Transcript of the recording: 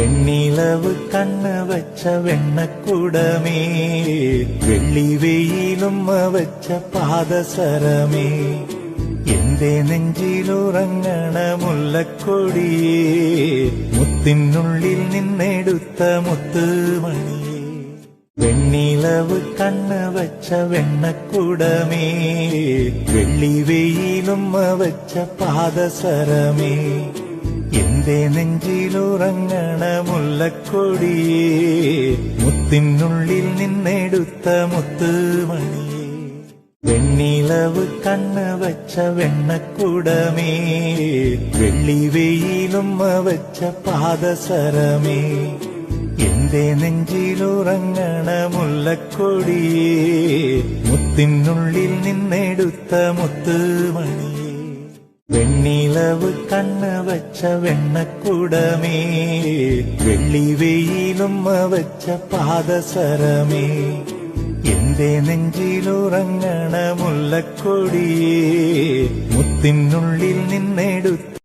വെണ്ണിലവ് കണ്ണ് വച്ച വെണ്ണക്കുടമേ, വെള്ളി വെയിലുമ്മ വച്ച പാദസരമേ, എന്റെ നെഞ്ചിലുറങ്ങണ മുല്ലക്കൊടിയേ, മുത്തിനുള്ളിൽ നിന്നെടുത്ത മുത്തുമണിയേ. വെണ്ണിലവ് കണ്ണ് വച്ച വെണ്ണക്കുടമേ, വെള്ളി വെയിലുമ്മ വച്ച പാദസരമേ, എന്റെ നെഞ്ചിലുറങ്ങണ മുല്ലക്കൊടിയേ, മുത്തിനുള്ളിൽ നിന്നെടുത്ത മുത്തുമണിയേ. വെണ്ണിലവ് കണ്ണ് വച്ച വെണ്ണക്കുടമേ, വെള്ളി വെയിലുമ്മ വച്ച പാദസരമേ, എന്റെ നെഞ്ചിലുറങ്ങണ മുല്ലക്കൊടിയേ, മുത്തിനുള്ളിൽ നിന്നെടുത്ത മുത്തുമണിയേ. വെണ്ണിലവ് കണ്ണ് വച്ച വെണ്ണക്കുടമേ, വെള്ളി വെയിലുമ്മ വച്ച പാദസരമേ, എന്റെ നെഞ്ചിലുറങ്ങണ മുല്ലക്കൊടിയേ, മുത്തിനുള്ളിൽ നിന്നെടുത്ത